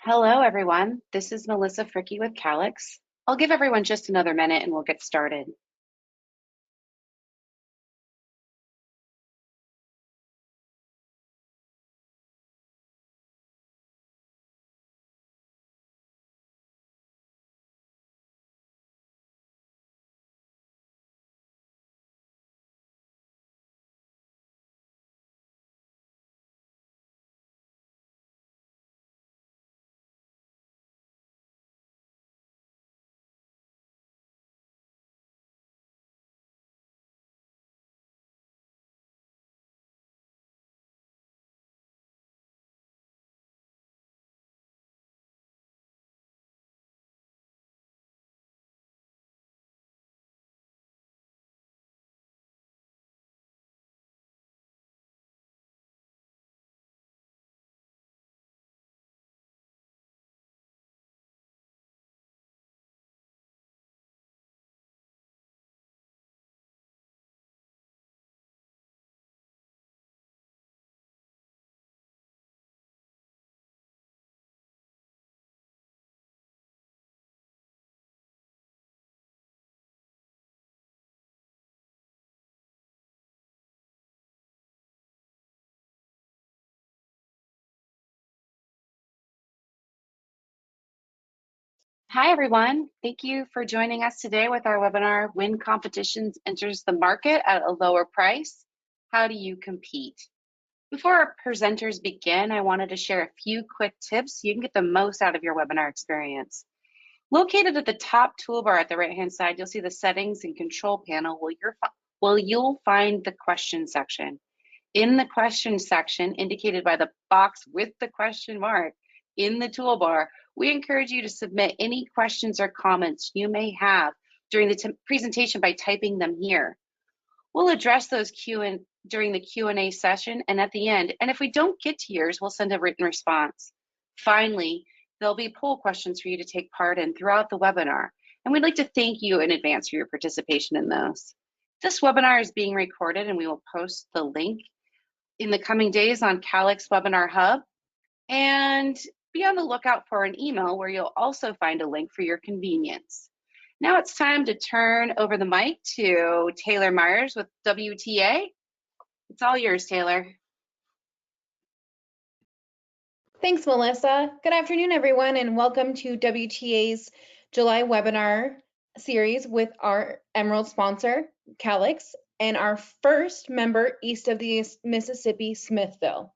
Hello, everyone. This is Melissa Fricky with Calix. I'll give everyone just another minute and we'll get started. Hi, everyone. Thank you for joining us today with our webinar, When Competition Enters the Market at a Lower Price, How Do You Compete? Before our presenters begin, I wanted to share a few quick tips so you can get the most out of your webinar experience. Located at the top toolbar at the right-hand side, you'll see the settings and control panel where you'll find the question section. In the question section, indicated by the box with the question mark in the toolbar, we encourage you to submit any questions or comments you may have during the presentation by typing them here. We'll address those during the Q&A session and at the end, and if we don't get to yours, we'll send a written response. Finally, there'll be poll questions for you to take part in throughout the webinar, and we'd like to thank you in advance for your participation in those. This webinar is being recorded and we will post the link in the coming days on Calix Webinar Hub, and be on the lookout for an email where you'll also find a link for your convenience. Now it's time to turn over the mic to Taylor Myers with WTA. It's all yours, Taylor. Thanks, Melissa. Good afternoon, everyone, and welcome to WTA's July webinar series with our Emerald sponsor, Calix, and our first member east of the Mississippi, Smithville.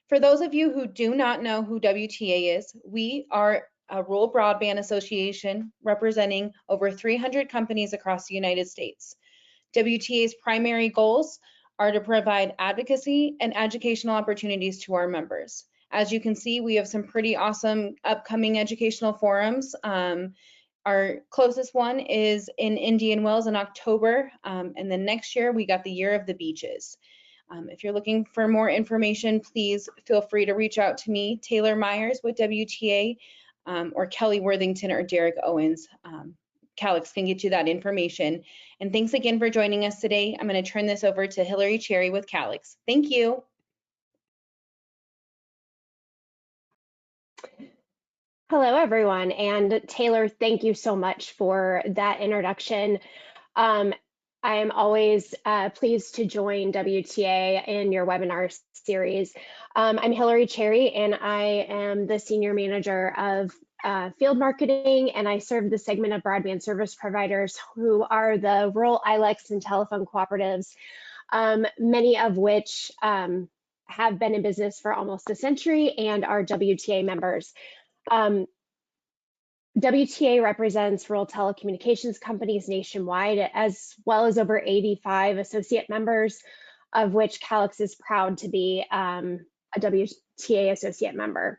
For those of you who do not know who WTA is, we are a rural broadband association representing over 300 companies across the United States. WTA's primary goals are to provide advocacy and educational opportunities to our members. As you can see, we have some pretty awesome upcoming educational forums. Our closest one is in Indian Wells in October, and then next year we got the Year of the Beaches. If you're looking for more information, please feel free to reach out to me, Taylor Myers with WTA, or Kelly Worthington or Derek Owens. Calix can get you that information. And thanks again for joining us today. I'm going to turn this over to Hillary Cherry with Calix. Thank you. Hello, everyone. And Taylor, thank you so much for that introduction. I am always pleased to join WTA in your webinar series. I'm Hillary Cherry, and I am the Senior Manager of Field Marketing, and I serve the segment of broadband service providers who are the rural ILECs and telephone cooperatives, many of which have been in business for almost a century and are WTA members. WTA represents rural telecommunications companies nationwide, as well as over 85 associate members, of which Calix is proud to be a WTA associate member.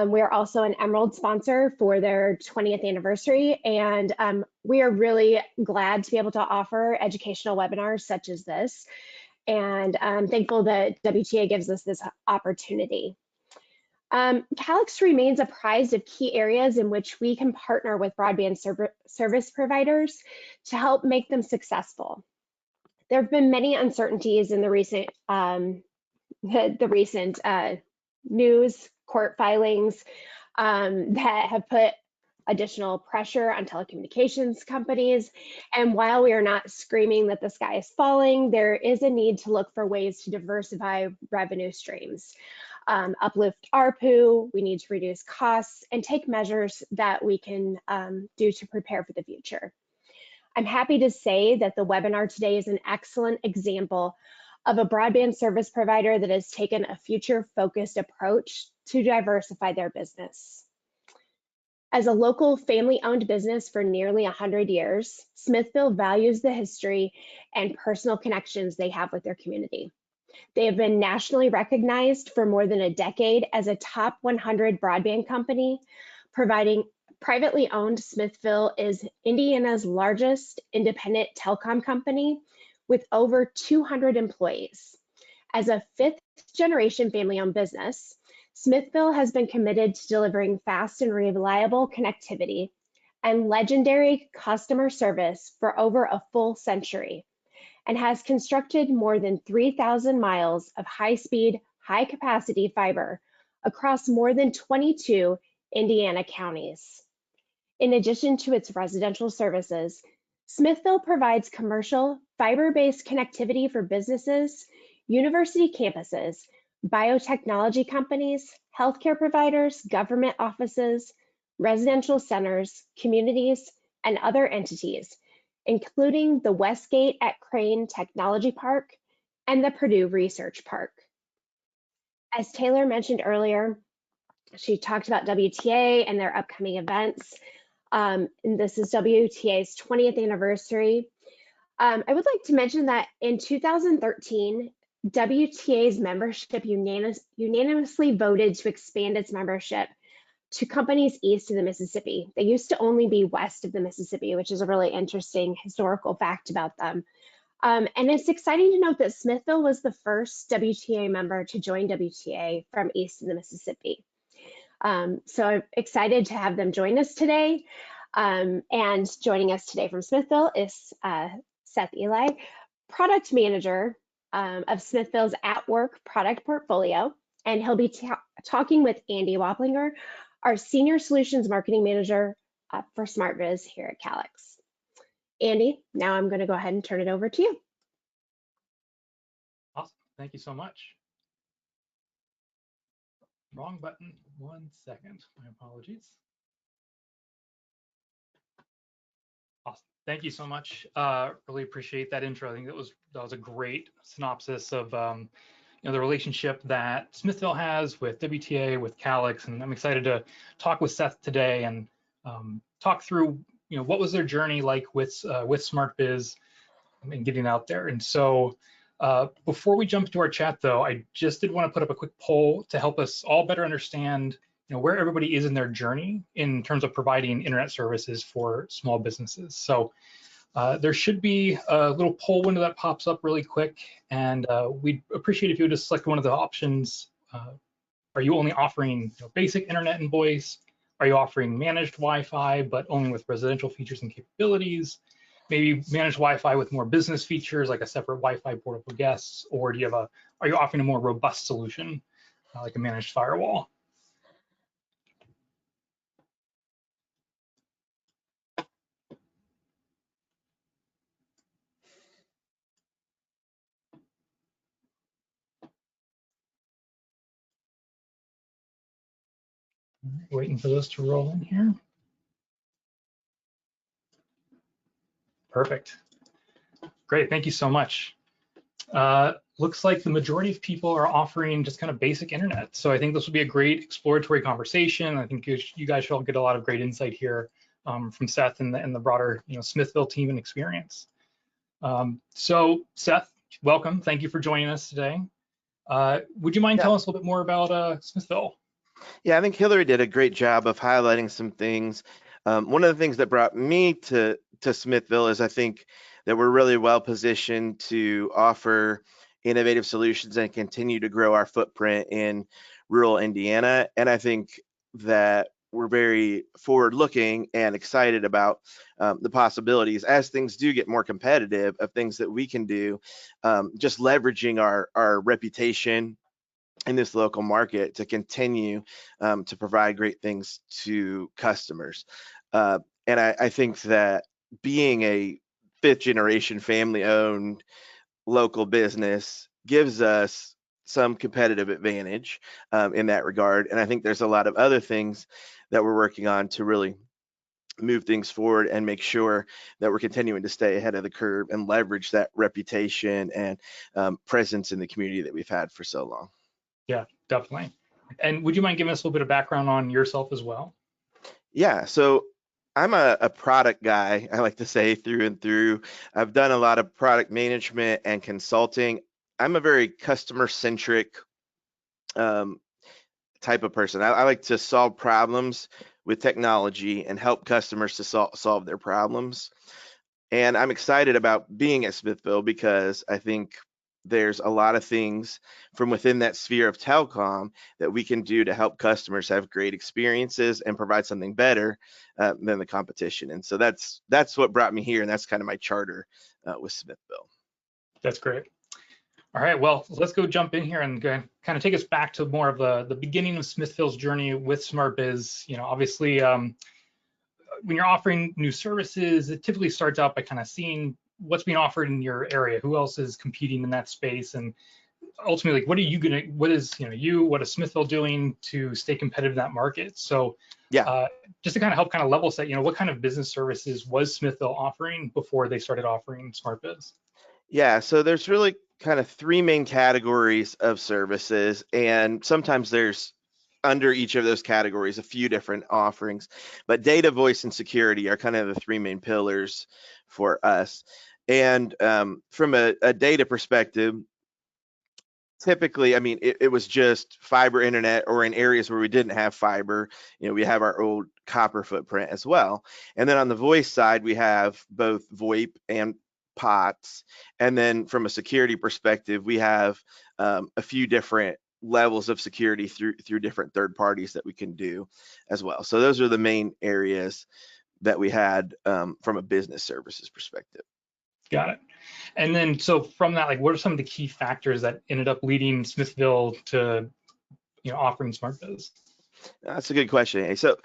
We are also an Emerald sponsor for their 20th anniversary, and we are really glad to be able to offer educational webinars such as this, and I'm thankful that WTA gives us this opportunity. Calix remains apprised of key areas in which we can partner with broadband service providers to help make them successful. There have been many uncertainties in the recent news, court filings, that have put additional pressure on telecommunications companies. And while we are not screaming that the sky is falling, there is a need to look for ways to diversify revenue streams, uplift ARPU, we need to reduce costs, and take measures that we can do to prepare for the future. I'm happy to say that the webinar today is an excellent example of a broadband service provider that has taken a future-focused approach to diversify their business. As a local family-owned business for nearly 100 years, Smithville values the history and personal connections they have with their community. They have been nationally recognized for more than a decade as a top 100 broadband company, providing privately owned. Smithville is Indiana's largest independent telecom company with over 200 employees. As a fifth-generation family-owned business, Smithville has been committed to delivering fast and reliable connectivity and legendary customer service for over a full century, and has constructed more than 3,000 miles of high-speed, high-capacity fiber across more than 22 Indiana counties. In addition to its residential services, Smithville provides commercial fiber-based connectivity for businesses, university campuses, biotechnology companies, healthcare providers, government offices, residential centers, communities, and other entities, including the Westgate at Crane Technology Park and the Purdue Research Park. As Taylor mentioned earlier, she talked about WTA and their upcoming events. And this is WTA's 20th anniversary. I would like to mention that in 2013, WTA's membership unanimously voted to expand its membership to companies east of the Mississippi. They used to only be west of the Mississippi, which is a really interesting historical fact about them. And it's exciting to note that Smithville was the first WTA member to join WTA from east of the Mississippi. So I'm excited to have them join us today. And joining us today from Smithville is Seth Eli, product manager of Smithville's At Work product portfolio. And he'll be talking with Andy Wapplinger, our senior solutions marketing manager for SmartViz here at Calix. Andy, now I'm going to go ahead and turn it over to you. Awesome. Thank you so much. Wrong button. 1 second. My apologies. Awesome. Thank you so much. Really appreciate that intro. I think that was a great synopsis of the relationship that Smithville has with WTA, with Calix, and I'm excited to talk with Seth today and talk through what was their journey like with SmartViz and getting out there. And so before we jump into our chat, though, I just did want to put up a quick poll to help us all better understand where everybody is in their journey in terms of providing internet services for small businesses. So there should be a little poll window that pops up really quick, and we'd appreciate if you would just select one of the options. Are you only offering basic internet and voice? Are you offering managed Wi-Fi, but only with residential features and capabilities? Maybe managed Wi-Fi with more business features, like a separate Wi-Fi portable guests, or do you have are you offering a more robust solution, like a managed firewall? Waiting for those to roll in here. Perfect. Great, thank you so much. Looks like the majority of people are offering just kind of basic internet. So I think this will be a great exploratory conversation. I think you guys should all get a lot of great insight here from Seth and the broader Smithville team and experience. So Seth, welcome. Thank you for joining us today. Would you mind telling us a little bit more about Smithville? Yeah, I think Hillary did a great job of highlighting some things. One of the things that brought me to Smithville is I think that we're really well positioned to offer innovative solutions and continue to grow our footprint in rural Indiana. And I think that we're very forward-looking and excited about the possibilities as things do get more competitive of things that we can do, just leveraging our reputation in this local market to continue to provide great things to customers. And I think that being a fifth generation family owned local business gives us some competitive advantage in that regard. And I think there's a lot of other things that we're working on to really move things forward and make sure that we're continuing to stay ahead of the curve and leverage that reputation and presence in the community that we've had for so long. Yeah, definitely. And would you mind giving us a little bit of background on yourself as well? Yeah, so I'm a product guy, I like to say, through and through. I've done a lot of product management and consulting. I'm a very customer centric type of person. I like to solve problems with technology and help customers to solve their problems. And I'm excited about being at Smithville because I think there's a lot of things from within that sphere of telecom that we can do to help customers have great experiences and provide something better than the competition. And so that's what brought me here, and that's kind of my charter with Smithville. That's great. All right, well, let's go jump in here and kind of take us back to more of the beginning of Smithville's journey with SmartBiz. You know, obviously, when you're offering new services, it typically starts out by kind of seeing what's being offered in your area, who else is competing in that space, and ultimately, like, what is Smithville doing to stay competitive in that market? So, Yeah. just to kind of help kind of level set, what kind of business services was Smithville offering before they started offering SmartBiz? Yeah, so there's really kind of three main categories of services, and sometimes there's under each of those categories a few different offerings, but data, voice, and security are kind of the three main pillars for us. And from a data perspective, typically, I mean, it was just fiber internet, or in areas where we didn't have fiber, we have our old copper footprint as well. And then on the voice side, we have both VoIP and POTS. And then from a security perspective, we have a few different levels of security through different third parties that we can do as well. So those are the main areas that we had from a business services perspective. Got it. And then, so from that, like, what are some of the key factors that ended up leading Smithville to, offering SmartBiz? That's a good question. So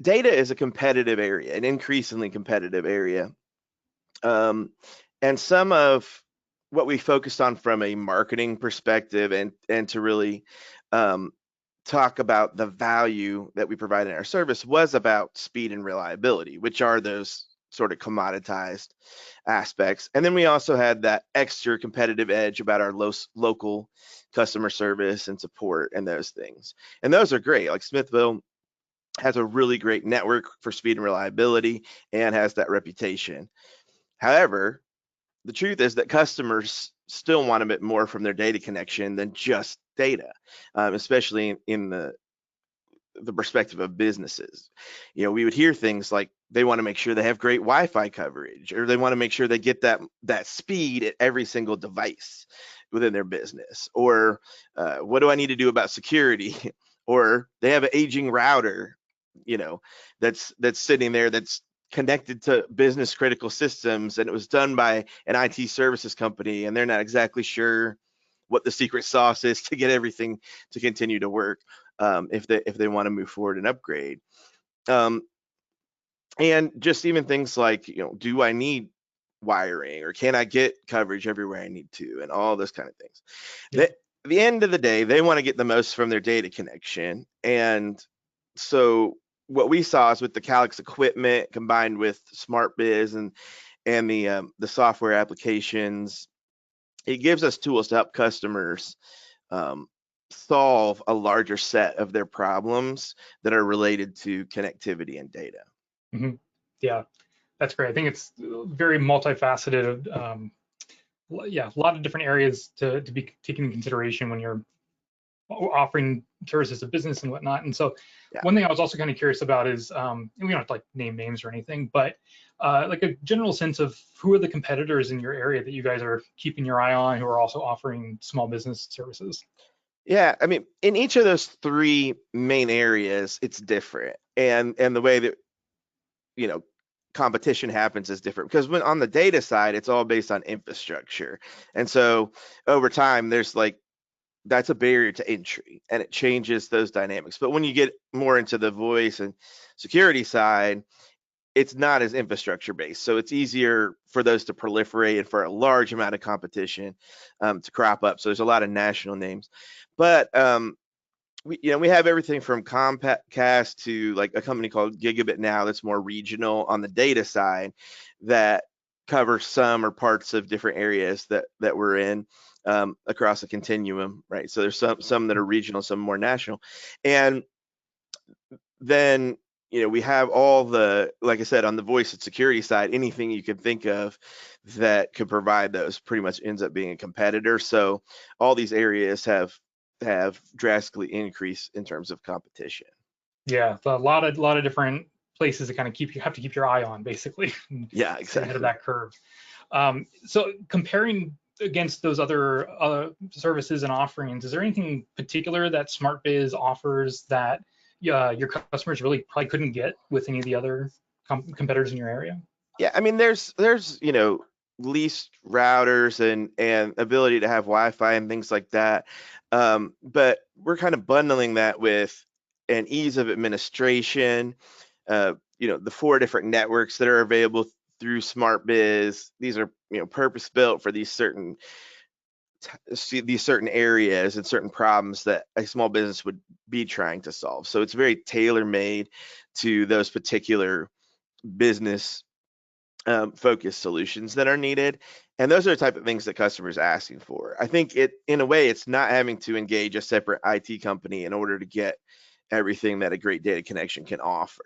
data is a competitive area, an increasingly competitive area. And some of what we focused on from a marketing perspective and to really talk about the value that we provide in our service was about speed and reliability, which are those sort of commoditized aspects. And then we also had that extra competitive edge about our local customer service and support and those things. And those are great. Like Smithville has a really great network for speed and reliability and has that reputation. However, the truth is that customers still want a bit more from their data connection than just data, especially in the perspective of businesses. We would hear things like they want to make sure they have great Wi-Fi coverage, or they want to make sure they get that speed at every single device within their business, or what do I need to do about security? Or they have an aging router, that's sitting there that's connected to business critical systems, and it was done by an IT services company, and they're not exactly sure what the secret sauce is to get everything to continue to work if they want to move forward and upgrade. And just even things like, do I need wiring, or can I get coverage everywhere I need to, and all those kind of things. Yeah. At the end of the day, they want to get the most from their data connection. And so what we saw is with the Calix equipment combined with SmartBiz and the software applications, it gives us tools to help customers solve a larger set of their problems that are related to connectivity and data. Mm-hmm. Yeah, that's great. I think it's very multifaceted. Yeah, a lot of different areas to be taken into consideration when you're offering services to business and whatnot. And so, yeah. One thing I was also kind of curious about is, and we don't have to like name names or anything, but like a general sense of who are the competitors in your area that you guys are keeping your eye on, who are also offering small business services? Yeah, I mean, in each of those three main areas, it's different, and the way that competition happens is different, because when on the data side, it's all based on infrastructure, and so over time, there's like that's a barrier to entry, and it changes those dynamics. But when you get more into the voice and security side, it's not as infrastructure based, so it's easier for those to proliferate and for a large amount of competition to crop up. So there's a lot of national names, but we have everything from Comcast to like a company called Gigabit Now that's more regional on the data side, that covers some or parts of different areas that we're in across a continuum, right? So there's some that are regional, some more national, and then we have all the, like I said, on the voice and security side, anything you can think of that could provide those pretty much ends up being a competitor. So all these areas have drastically increased in terms of competition. Yeah, so a lot of different places to kind of have to keep your eye on, basically. Yeah, Stay ahead of exactly. that curve. So comparing against those other services and offerings, is there anything particular that SmartBiz offers that your customers really probably couldn't get with any of the other competitors in your area? Yeah, I mean, there's leased routers and ability to have Wi-Fi and things like that, but we're kind of bundling that with an ease of administration. The 4 different networks that are available through SmartBiz. These are purpose built for these certain areas and certain problems that a small business would be trying to solve. So it's very tailor made to those particular business focused solutions that are needed. And those are the type of things that customers are asking for. I think in a way, it's not having to engage a separate IT company in order to get everything that a great data connection can offer.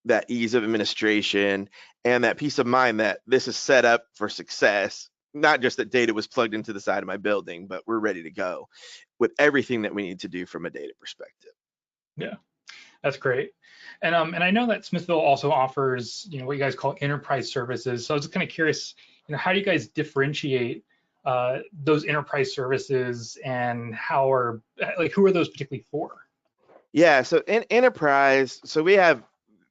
That ease of administration and that peace of mind that this is set up for success, not just that data was plugged into the side of my building, but we're ready to go with everything that we need to do from a data perspective. Yeah, that's great. And I know that Smithville also offers, what you guys call enterprise services. So I was just kind of curious, how do you guys differentiate those enterprise services, and who are those particularly for? Yeah, so in enterprise, so we have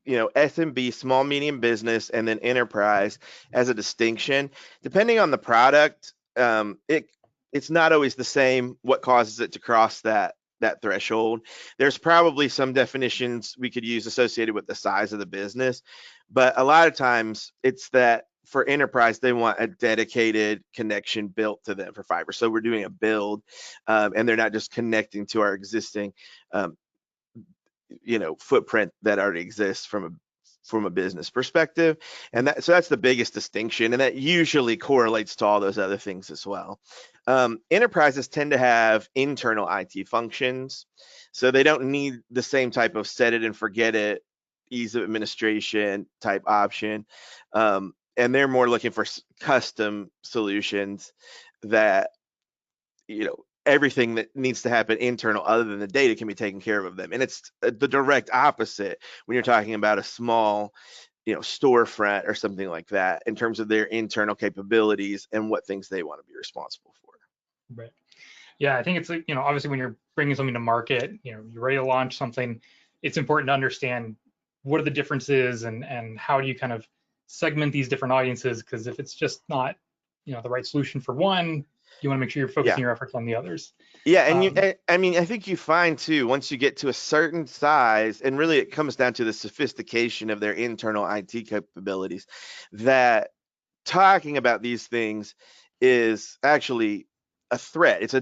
SMB, small medium business, and then enterprise as a distinction. Depending on the product, it's not always the same what causes it to cross that threshold. There's probably some definitions we could use associated with the size of the business, but a lot of times it's that for enterprise, they want a dedicated connection built to them for fiber. So we're doing a build, and they're not just connecting to our existing footprint that already exists from a business perspective. And that's the biggest distinction, and that usually correlates to all those other things as well. Enterprises tend to have internal IT functions, so they don't need the same type of set it and forget it, ease of administration type option, and they're more looking for custom solutions that everything that needs to happen internal other than the data can be taken care of them. And it's the direct opposite when you're talking about a small storefront or something like that in terms of their internal capabilities and what things they want to be responsible for. Right. Yeah, I think it's obviously when you're bringing something to market, you're ready to launch something, it's important to understand what are the differences, and how do you kind of segment these different audiences, because if it's just not the right solution for one, you want to make sure you're focusing your efforts on the others. Yeah, and I think you find too, once you get to a certain size, and really it comes down to the sophistication of their internal IT capabilities, that talking about these things is actually a threat. It's a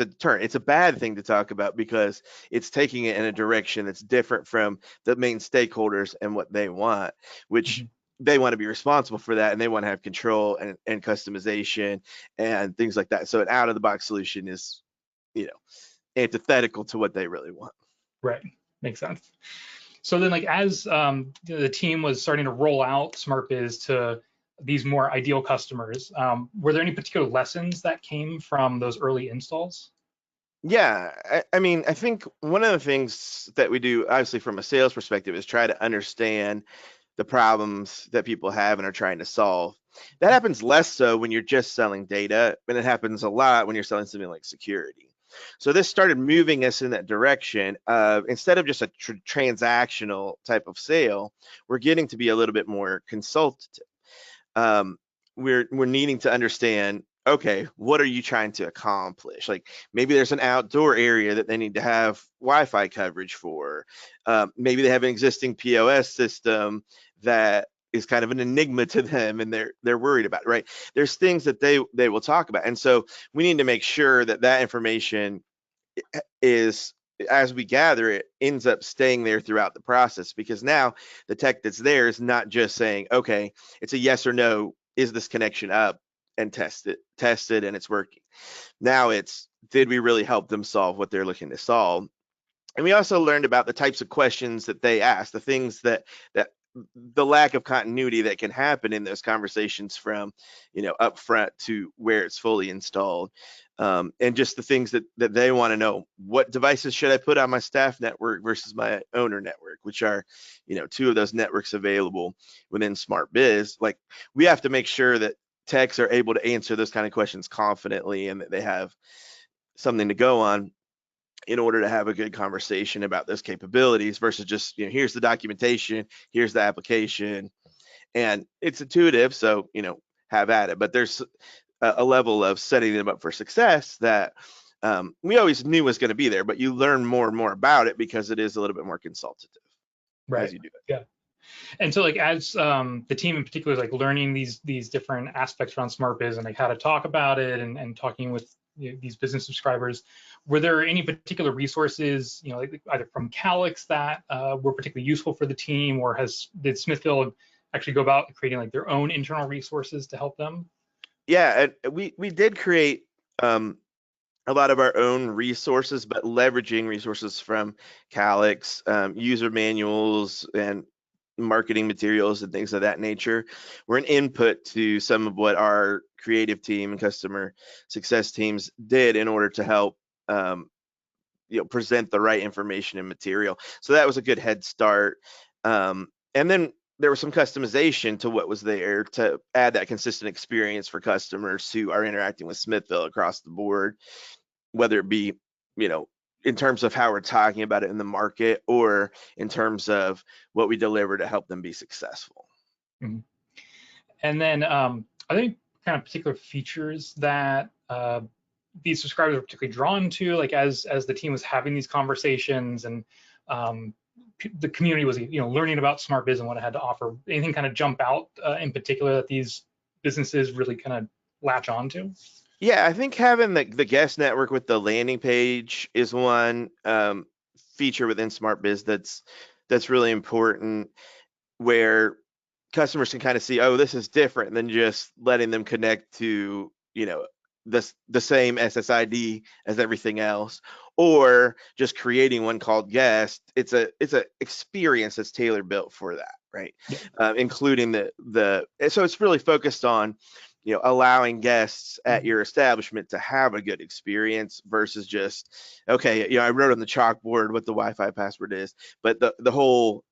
deterrent. It's a bad thing to talk about because it's taking it in a direction that's different from the main stakeholders and what they want, which they want to be responsible for that, and they want to have control and customization and things like that. So an out of the box solution is, antithetical to what they really want. Right. Makes sense. So then, as the team was starting to roll out SmartBiz to these more ideal customers, were there any particular lessons that came from those early installs? Yeah, I think one of the things that we do, obviously from a sales perspective, is try to understand the problems that people have and are trying to solve. That happens less so when you're just selling data, and it happens a lot when you're selling something like security. So this started moving us in that direction of, instead of just a transactional type of sale, we're getting to be a little bit more consultative. We're needing to understand okay, what are you trying to accomplish? Like maybe there's an outdoor area that they need to have Wi-Fi coverage for. Maybe they have an existing POS system that is kind of an enigma to them, and they're worried about it, right? There's things that they will talk about, and so we need to make sure that that information is, as we gather it, ends up staying there throughout the process, because now the tech that's there is not just saying, okay, it's a yes or no, is this connection up, and test it and it's working. Now it's, did we really help them solve what they're looking to solve? And we also learned about the types of questions that they ask, the things that the lack of continuity that can happen in those conversations from, up front to where it's fully installed. And just the things that they want to know: what devices should I put on my staff network versus my owner network, which are, two of those networks available within Smart Biz. Like, we have to make sure that techs are able to answer those kind of questions confidently, and that they have something to go on in order to have a good conversation about those capabilities, versus just, here's the documentation, here's the application, and it's intuitive, so, have at it. But there's a level of setting them up for success that we always knew was going to be there, but you learn more and more about it because it is a little bit more consultative as you do it. Yeah. And so, like, as the team in particular is like learning these different aspects around Smart Biz and like how to talk about it, and talking with these business subscribers, were there any particular resources, like either from Calix that were particularly useful for the team, or did Smithville actually go about creating like their own internal resources to help them? Yeah, and we did create a lot of our own resources, but leveraging resources from Calix, user manuals and marketing materials and things of that nature were an input to some of what our creative team and customer success teams did in order to help present the right information and material. So that was a good head start. And then there was some customization to what was there to add that consistent experience for customers who are interacting with Smithville across the board, whether it be, in terms of how we're talking about it in the market, or in terms of what we deliver to help them be successful. Mm-hmm. And then are there any kind of particular features that these subscribers are particularly drawn to, like as the team was having these conversations, and the community was learning about Smart Biz and what it had to offer? Anything kind of jump out in particular that these businesses really kind of latch onto? Yeah, I think having the guest network with the landing page is one feature within Smart Biz that's really important, where customers can kind of see, oh, this is different than just letting them connect to, the same SSID as everything else, or just creating one called guest. It's a experience that's tailor built for that, right? Yeah. Including so it's really focused on, allowing guests at your establishment to have a good experience, versus just, okay, I wrote on the chalkboard what the Wi-Fi password is, but the whole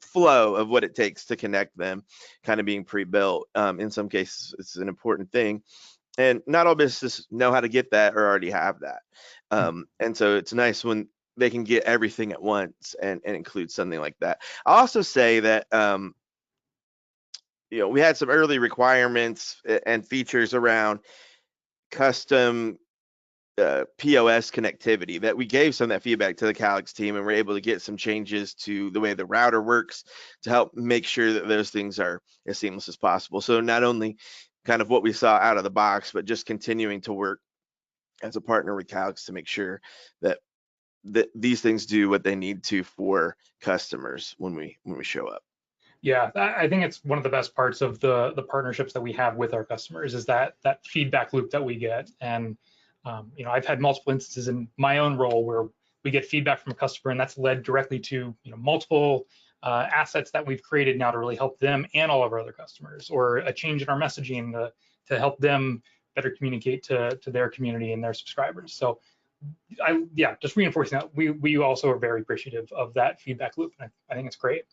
flow of what it takes to connect them kind of being pre-built. In some cases, it's an important thing, and not all businesses know how to get that or already have that. And so it's nice when they can get everything at once and include something like that. I'll also say that we had some early requirements and features around custom POS connectivity that we gave some of that feedback to the Calix team, and we're able to get some changes to the way the router works to help make sure that those things are as seamless as possible. So not only kind of what we saw out of the box, but just continuing to work as a partner with Calix to make sure that these things do what they need to for customers when we show up. Yeah, I think it's one of the best parts of the partnerships that we have with our customers, is that feedback loop that we get. And I've had multiple instances in my own role where we get feedback from a customer, and that's led directly to multiple assets that we've created now to really help them and all of our other customers, or a change in our messaging to help them better communicate to their community and their subscribers. So just reinforcing that, we also are very appreciative of that feedback loop. And I think it's great.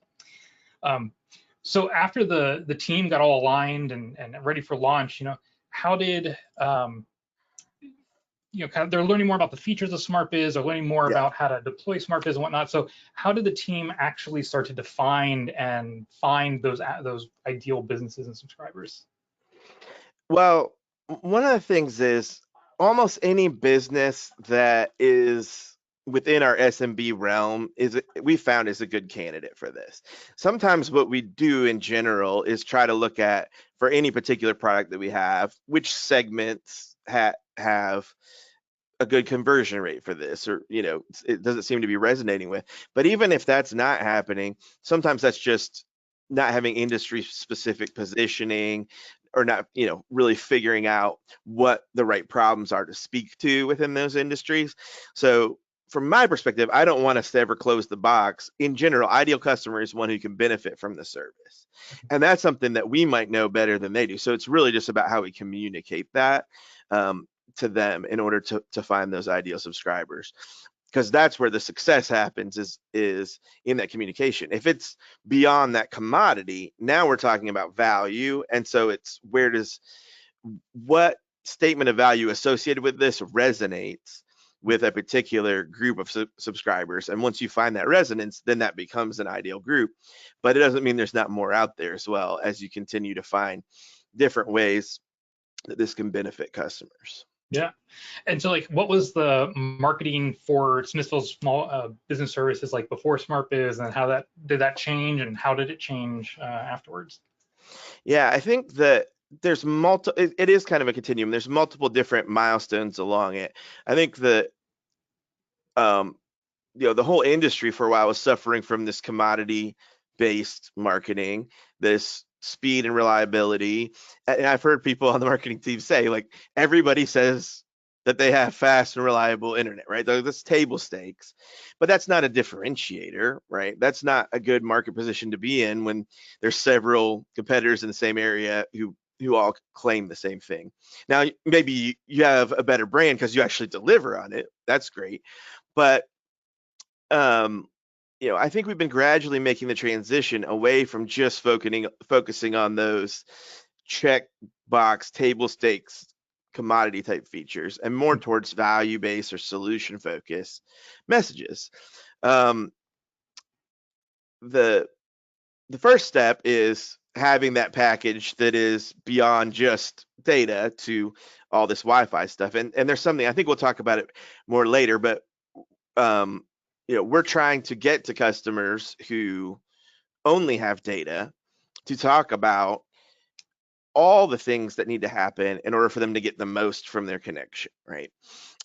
So after the team got all aligned and ready for launch, how did kind of, they're learning more about the features of Smart Biz, or learning more about how to deploy Smart Biz and whatnot. So how did the team actually start to define and find those ideal businesses and subscribers? Well, one of the things is almost any business that is within our SMB realm we found is a good candidate for this. Sometimes what we do in general is try to look at, for any particular product that we have, which segments have a good conversion rate for this, or it doesn't seem to be resonating with. But even if that's not happening, sometimes that's just not having industry specific positioning, or not really figuring out what the right problems are to speak to within those industries. So from my perspective, I don't want us to ever close the box. In general, ideal customer is one who can benefit from the service, and that's something that we might know better than they do. So it's really just about how we communicate that to them in order to find those ideal subscribers, because that's where the success happens, is in that communication. If it's beyond that commodity, now we're talking about value. And so it's what statement of value associated with this resonates with a particular group of subscribers. And once you find that resonance, then that becomes an ideal group. But it doesn't mean there's not more out there, as well, as you continue to find different ways that this can benefit customers. Yeah. And so, like, what was the marketing for Smithville's small business services like before SmartBiz, and how did that change, and how did it change afterwards? Yeah, I think that there's it is kind of a continuum. There's multiple different milestones along it. I think that the whole industry for a while was suffering from this commodity based marketing, this speed and reliability. And I've heard people on the marketing team say, like, everybody says that they have fast and reliable internet, right? That's table stakes, but that's not a differentiator, right? That's not a good market position to be in when there's several competitors in the same area who all claim the same thing. Now, maybe you have a better brand because you actually deliver on it. That's great. But I think we've been gradually making the transition away from just focusing on those check box table stakes commodity type features, and more towards value based or solution focused messages. The first step is having that package that is beyond just data to all this Wi-Fi stuff, and there's something, I think we'll talk about it more later, but we're trying to get to customers who only have data to talk about all the things that need to happen in order for them to get the most from their connection, right?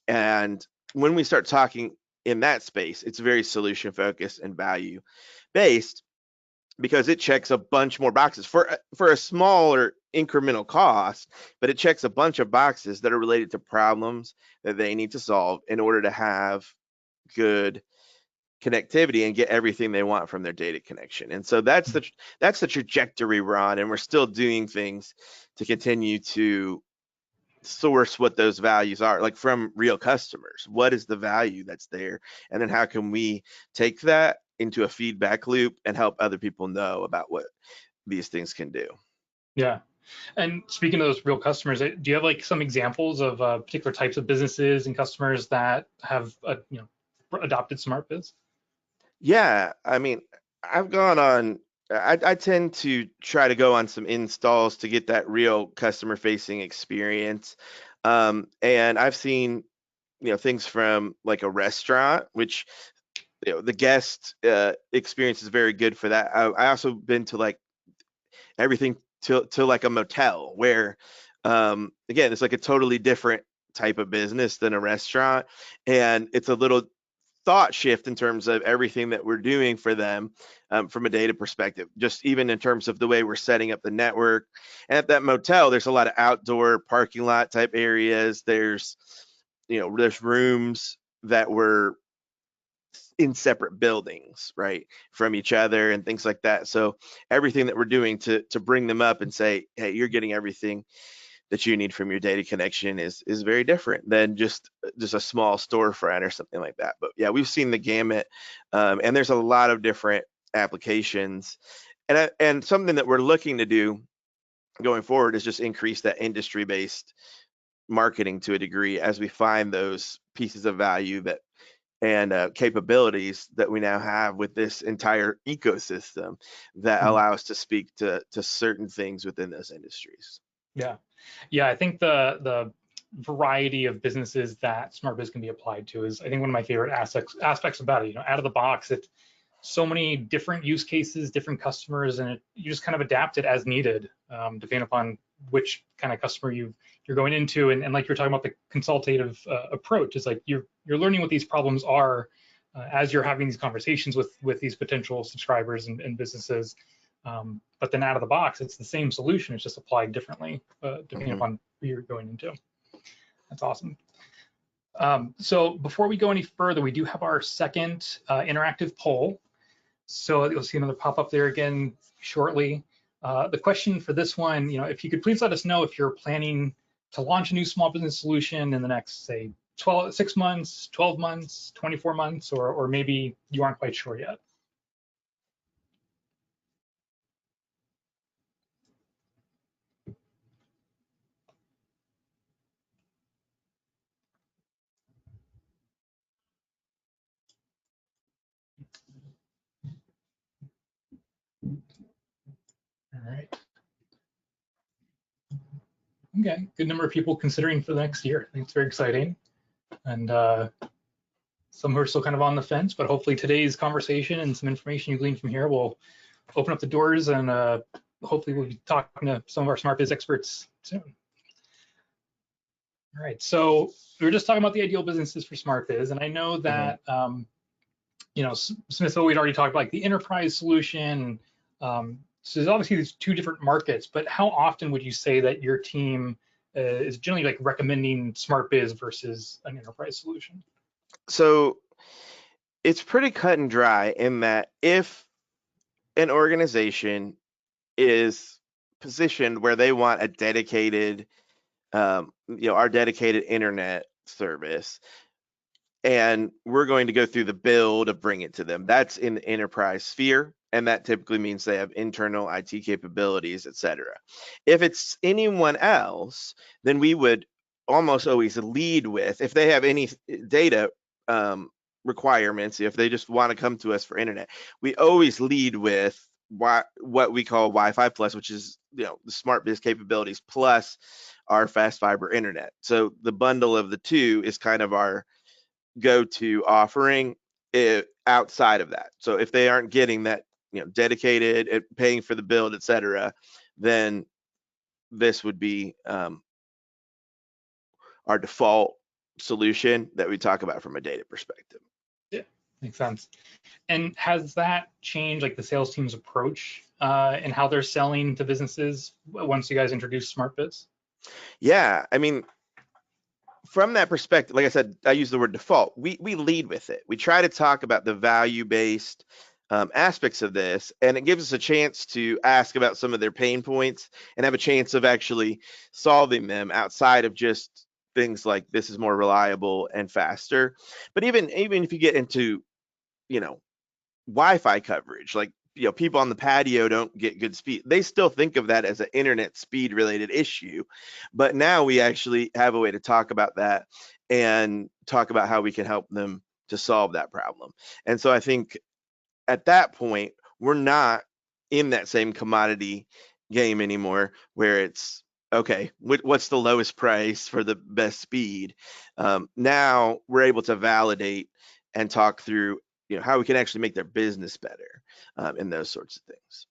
And when we start talking in that space, it's very solution focused and value based, because it checks a bunch more boxes for a smaller incremental cost, but it checks a bunch of boxes that are related to problems that they need to solve in order to have good connectivity and get everything they want from their data connection. And so that's the trajectory we're on, and we're still doing things to continue to source what those values are, like from real customers. What is the value that's there, and then how can we take that into a feedback loop and help other people know about what these things can do. Yeah. And speaking of those real customers, do you have like some examples of particular types of businesses and customers that have adopted SmartBiz? Yeah, I mean, I've gone on. I tend to try to go on some installs to get that real customer facing experience, and I've seen things from like a restaurant, which the guest experience is very good for that. I also been to like everything to like a motel where, again, it's like a totally different type of business than a restaurant, and it's a little thought shift in terms of everything that we're doing for them, from a data perspective, just even in terms of the way we're setting up the network. And at that motel, there's a lot of outdoor parking lot type areas. There's rooms that were in separate buildings, right, from each other and things like that. So everything that we're doing to bring them up and say, hey, you're getting everything that you need from your data connection is very different than just a small storefront or something like that. But yeah, we've seen the gamut, and there's a lot of different applications, and something that we're looking to do going forward is just increase that industry-based marketing to a degree as we find those pieces of value and capabilities that we now have with this entire ecosystem that allow us to speak to certain things within those industries. Yeah. Yeah, I think the variety of businesses that SmartBiz can be applied to is, I think, one of my favorite aspects about it. You know, out of the box, it's so many different use cases, different customers, and you just kind of adapt it as needed, depending upon which kind of customer you're going into. And like you're talking about the consultative approach, it's like you're learning what these problems are as you're having these conversations with these potential subscribers and businesses. But then out of the box, it's the same solution. It's just applied differently depending upon who you're going into. That's awesome. So before we go any further, we do have our second interactive poll. So you'll see another pop up there again shortly. The question for this one, if you could please let us know if you're planning to launch a new small business solution in the next, say, 6 months, 12 months, 24 months, or maybe you aren't quite sure yet. All right. Okay, good number of people considering for the next year. I think it's very exciting. And some who are still kind of on the fence, but hopefully today's conversation and some information you glean from here will open up the doors, and hopefully we'll be talking to some of our SmartBiz experts soon. All right, so we were just talking about the ideal businesses for SmartBiz, and I know that Smithville, we'd already talked about like the enterprise solution. So there's obviously these two different markets, but how often would you say that your team is generally like recommending SmartBiz versus an enterprise solution? So it's pretty cut and dry in that if an organization is positioned where they want a dedicated, our dedicated internet service, and we're going to go through the build of bring it to them, that's in the enterprise sphere. And that typically means they have internal IT capabilities, et cetera. If it's anyone else, then we would almost always lead with, if they have any data requirements, if they just want to come to us for internet, we always lead with what we call Wi-Fi plus, which is the SmartBiz capabilities plus our fast fiber internet. So the bundle of the two is kind of our go-to offering outside of that. So if they aren't getting that, dedicated, paying for the build, et cetera, then this would be our default solution that we talk about from a data perspective. Yeah, makes sense. And has that changed like the sales team's approach and how they're selling to businesses once you guys introduce SmartBiz? Yeah, I mean, from that perspective, like I said, I use the word default. We lead with it. We try to talk about the value-based aspects of this, and it gives us a chance to ask about some of their pain points and have a chance of actually solving them outside of just things like this is more reliable and faster. But even if you get into, Wi-Fi coverage, like, people on the patio don't get good speed. They still think of that as an internet speed related issue. But now we actually have a way to talk about that and talk about how we can help them to solve that problem. And so I think at that point, we're not in that same commodity game anymore where it's, okay, what's the lowest price for the best speed? Now we're able to validate and talk through how we can actually make their business better and those sorts of things.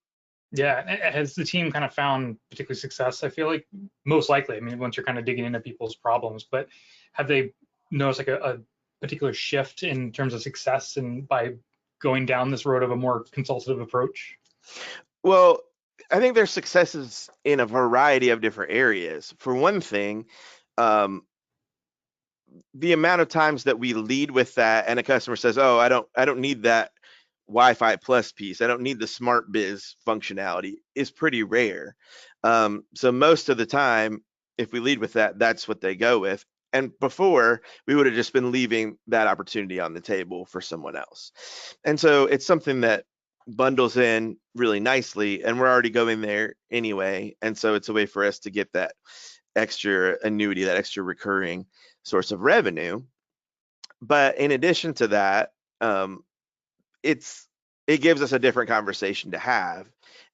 Yeah, has the team kind of found particular success? I feel like most likely, I mean, once you're kind of digging into people's problems, but have they noticed like a particular shift in terms of success and by going down this road of a more consultative approach? Well, I think there's successes in a variety of different areas. For one thing, the amount of times that we lead with that and a customer says, oh, I don't need that Wi-Fi plus piece, I don't need the SmartBiz functionality, is pretty rare. So most of the time, if we lead with that, that's what they go with. And before, we would have just been leaving that opportunity on the table for someone else. And so it's something that bundles in really nicely, and we're already going there anyway. And so it's a way for us to get that extra annuity, that extra recurring source of revenue. But in addition to that, it gives us a different conversation to have.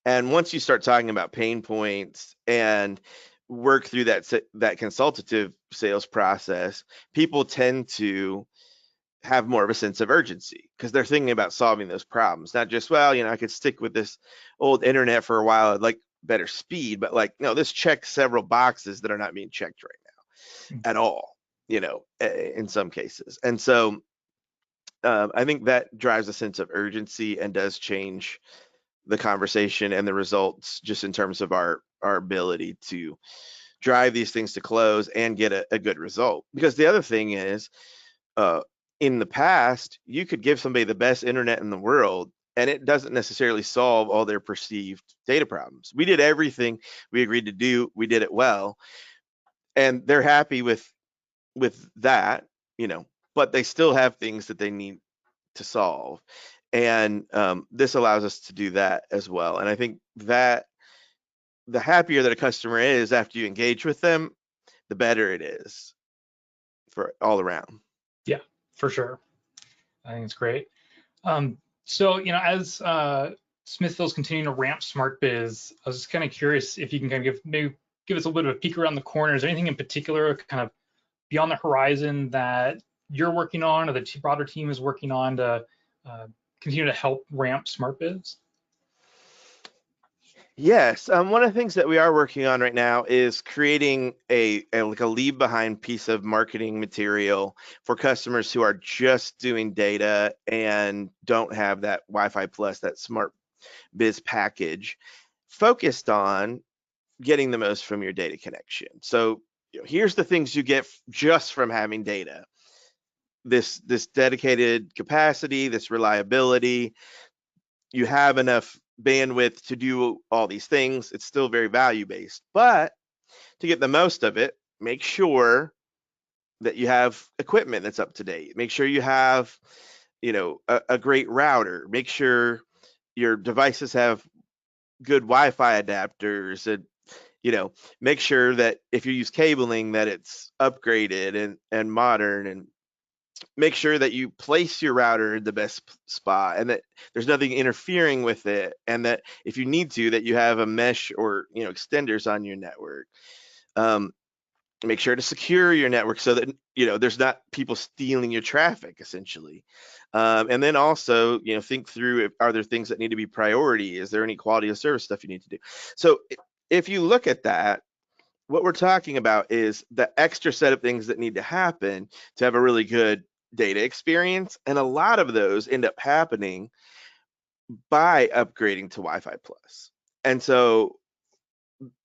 And once you start talking about pain points and work through that consultative sales process, people tend to have more of a sense of urgency because they're thinking about solving those problems, not just, well, I could stick with this old internet for a while, I'd like better speed, but like, no, this checks several boxes that are not being checked right now at all, in some cases. And so I think that drives a sense of urgency and does change the conversation and the results just in terms of our ability to drive these things to close and get a good result. Because the other thing is, in the past, you could give somebody the best internet in the world and it doesn't necessarily solve all their perceived data problems. We did everything we agreed to do, we did it well, and they're happy with that, but they still have things that they need to solve. And this allows us to do that as well. And I think that the happier that a customer is after you engage with them, the better it is for all around. Yeah, for sure. I think it's great. So, as Smithville's continuing to ramp SmartBiz, I was just kind of curious if you can kind of give us a little bit of a peek around the corner. Is there anything in particular kind of beyond the horizon that you're working on or the broader team is working on to continue to help ramp SmartBiz? Yes, one of the things that we are working on right now is creating a leave behind piece of marketing material for customers who are just doing data and don't have that Wi-Fi Plus, that Smart Biz package, focused on getting the most from your data connection. So here's the things you get just from having data: this dedicated capacity, this reliability. You have enough bandwidth to do all these things. It's still very value based, but to get the most of it, make sure that you have equipment that's up to date. Make sure you have, a great router. Make sure your devices have good Wi-Fi adapters, and make sure that if you use cabling that it's upgraded and modern, and make sure that you place your router in the best spot and that there's nothing interfering with it, and that if you need to, that you have a mesh or extenders on your network. Make sure to secure your network so that there's not people stealing your traffic essentially. And then also think through, are there things that need to be priority? Is there any quality of service stuff you need to do? So if you look at that, what we're talking about is the extra set of things that need to happen to have a really good data experience, and a lot of those end up happening by upgrading to Wi-Fi Plus. And so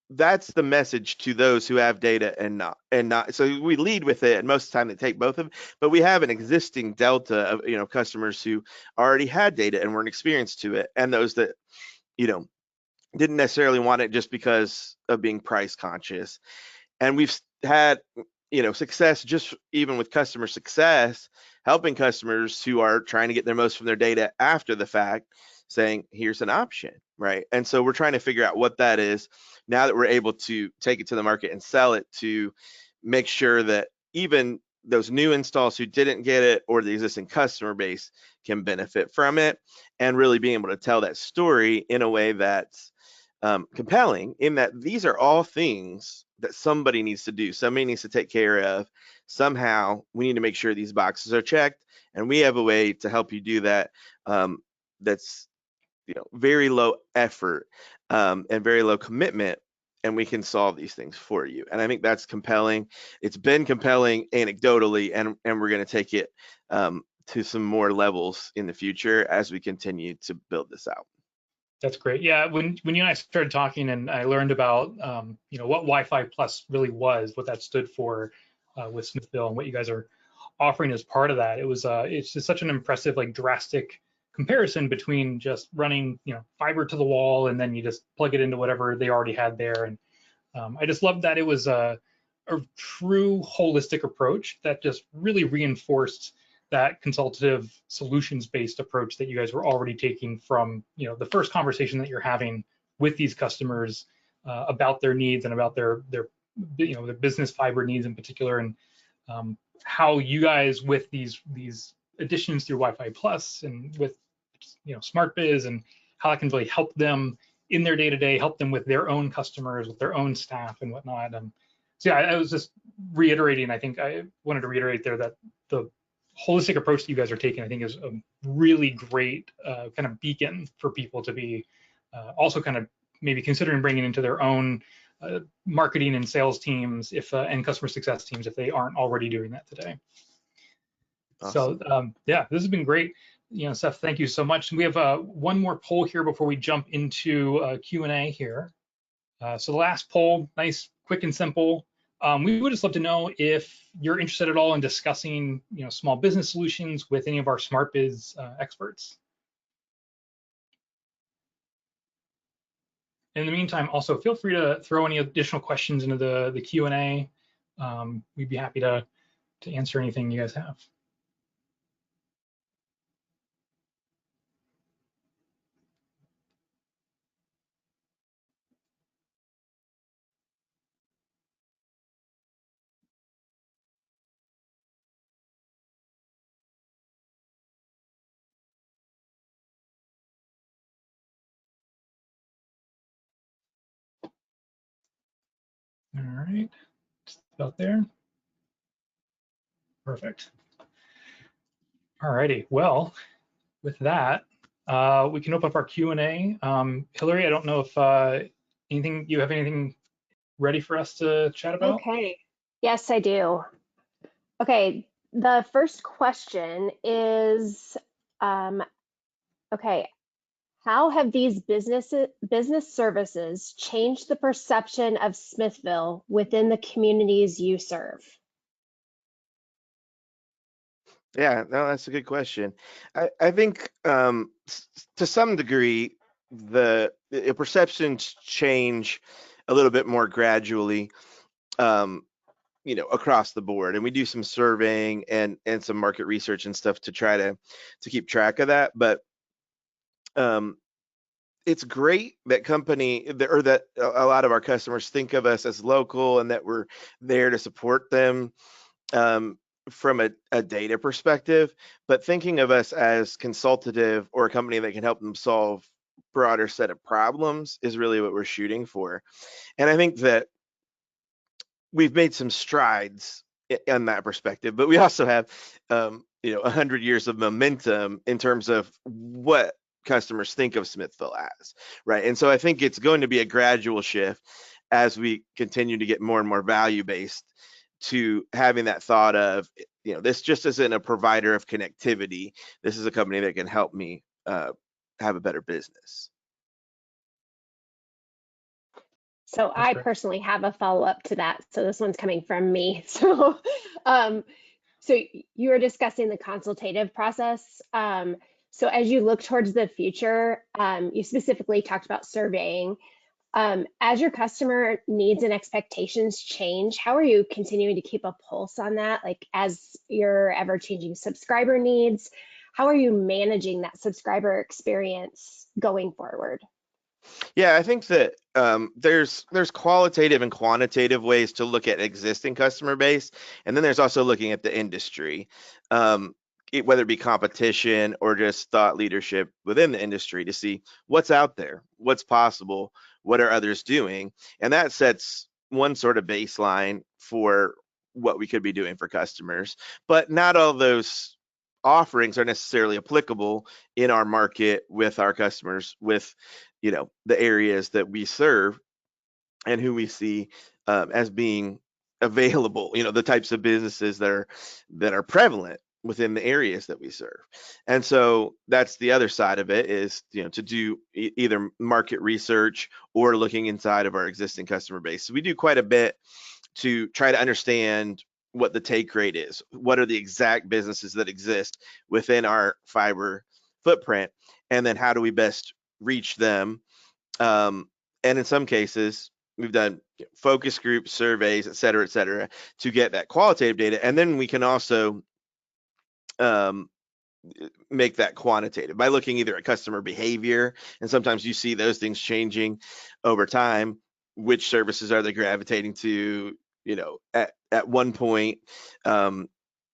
that's the message to those who have data and not. So we lead with it, and most of the time they take both of them, but we have an existing delta of customers who already had data and weren't experienced to it, and those that didn't necessarily want it just because of being price conscious. And we've had success just even with customer success, helping customers who are trying to get their most from their data after the fact, saying here's an option, right? And so we're trying to figure out what that is now that we're able to take it to the market and sell it, to make sure that even those new installs who didn't get it or the existing customer base can benefit from it, and really being able to tell that story in a way that's compelling, in that these are all things that somebody needs to do, somebody needs to take care of. Somehow we need to make sure these boxes are checked, and we have a way to help you do that. That's very low effort and very low commitment, and we can solve these things for you. And I think that's compelling. It's been compelling anecdotally, and we're going to take it to some more levels in the future as we continue to build this out. That's great. Yeah, when you and I started talking, and I learned about what Wi-Fi Plus really was, what that stood for with Smithville, and what you guys are offering as part of that, it's just such an impressive, drastic comparison between just running fiber to the wall and then you just plug it into whatever they already had there. And I just love that it was a true holistic approach that just really reinforced that consultative solutions-based approach that you guys were already taking from the first conversation that you're having with these customers about their needs and about their business fiber needs in particular, and how you guys with these additions through Wi-Fi Plus and with SmartBiz, and how that can really help them in their day-to-day, help them with their own customers, with their own staff and whatnot. So yeah, I was just reiterating, I think I wanted to reiterate there that the holistic approach that you guys are taking, I think, is a really great kind of beacon for people to be also kind of maybe considering bringing into their own marketing and sales teams if and customer success teams if they aren't already doing that today. Awesome. So yeah, this has been great. Seth, thank you so much. We have one more poll here before we jump into Q&A here. So the last poll, nice, quick and simple. We would just love to know if you're interested at all in discussing, small business solutions with any of our smart biz experts. In the meantime, also feel free to throw any additional questions into the Q&A. We'd be happy to answer anything you guys have. All right, just about there. Perfect. All righty, well, with that, we can open up our Q&A. Hillary, I don't know if you have anything ready for us to chat about? Okay. Yes, I do. Okay. The first question is, okay, how have these business services changed the perception of Smithville within the communities you serve? Yeah, no, that's a good question. I think to some degree the perceptions change a little bit more gradually, across the board, and we do some surveying and some market research and stuff to try to keep track of that. But it's great that that a lot of our customers think of us as local and that we're there to support them. From a data perspective, but thinking of us as consultative or a company that can help them solve broader set of problems is really what we're shooting for. And I think that we've made some strides in that perspective, but we also have 100 years of momentum in terms of what customers think of Smithville as, right? And so I think it's going to be a gradual shift as we continue to get more and more value based to having that thought of, this just isn't a provider of connectivity. This is a company that can help me have a better business. So I personally have a follow-up to that. So this one's coming from me. So, so you were discussing the consultative process. So as you look towards the future, you specifically talked about surveying. As your customer needs and expectations change, how are you continuing to keep a pulse on that? Like as your ever-changing subscriber needs, how are you managing that subscriber experience going forward? Yeah, I think that there's qualitative and quantitative ways to look at existing customer base, and then there's also looking at the industry, whether it be competition or just thought leadership within the industry to see what's out there, what's possible, what are others doing, and that sets one sort of baseline for what we could be doing for customers. But not all those offerings are necessarily applicable in our market with our customers, with the areas that we serve and who we see as being available, the types of businesses that are prevalent within the areas that we serve. And so that's the other side of it, is to do either market research or looking inside of our existing customer base. So we do quite a bit to try to understand what the take rate is, what are the exact businesses that exist within our fiber footprint, and then how do we best reach them. And in some cases, we've done focus group surveys, et cetera, to get that qualitative data. And then we can also make that quantitative by looking either at customer behavior, and sometimes you see those things changing over time. Which services are they gravitating to? At one point,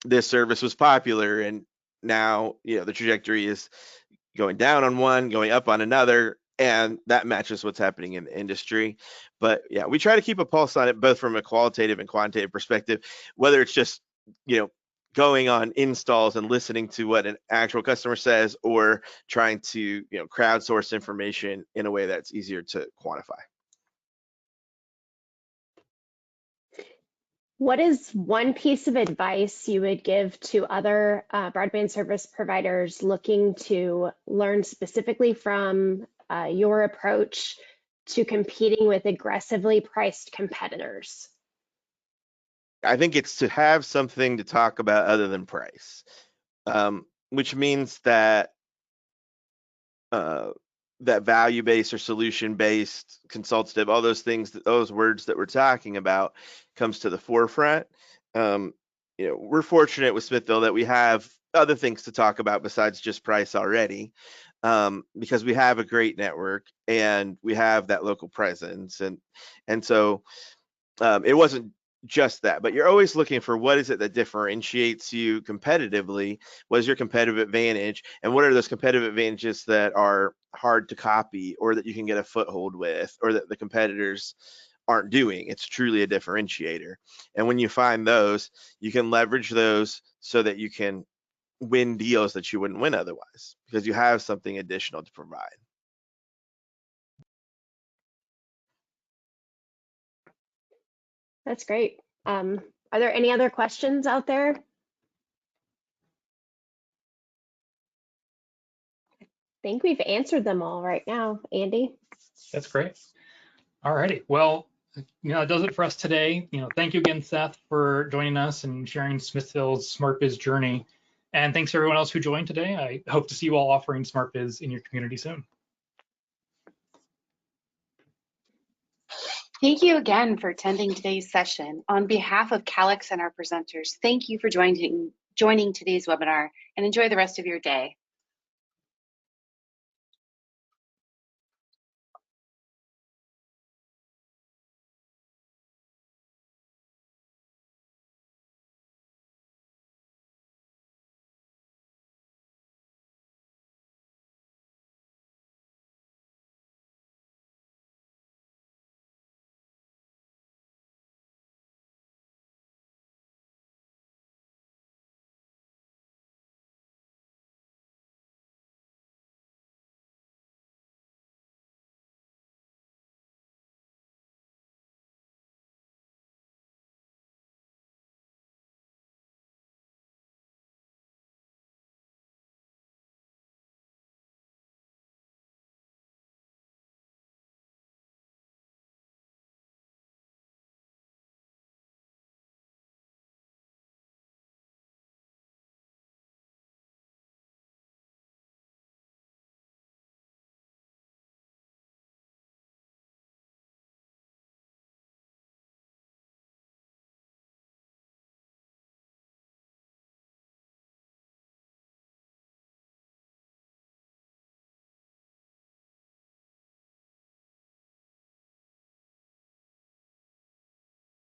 this service was popular, and now the trajectory is going down on one, going up on another. and that matches what's happening in the industry. But yeah, we try to keep a pulse on it, both from a qualitative and quantitative perspective, whether it's just, going on installs and listening to what an actual customer says, or trying to, crowdsource information in a way that's easier to quantify. What is one piece of advice you would give to other broadband service providers looking to learn specifically from your approach to competing with aggressively priced competitors? I think it's to have something to talk about other than price, which means that that value-based or solution-based, consultative, all those things, those words that we're talking about, comes to the forefront. We're fortunate with Smithville that we have other things to talk about besides just price already, because we have a great network and we have that local presence, and so it wasn't just that, but you're always looking for what is it that differentiates you competitively. What is your competitive advantage, and what are those competitive advantages that are hard to copy, or that you can get a foothold with, or that the competitors aren't doing? It's truly a differentiator, and when you find those, you can leverage those so that you can win deals that you wouldn't win otherwise, because you have something additional to provide. That's great. Are there any other questions out there? I think we've answered them all right now, Andy. That's great. All righty. Well, that does it for us today. Thank you again, Seth, for joining us and sharing Smithville's Smart Biz journey. And thanks to everyone else who joined today. I hope to see you all offering Smart Biz in your community soon. Thank you again for attending today's session. On behalf of Calix and our presenters, thank you for joining today's webinar, and enjoy the rest of your day.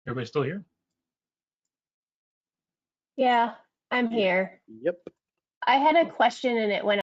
Everybody still here? Yeah, I'm here. Yep. I had a question and it went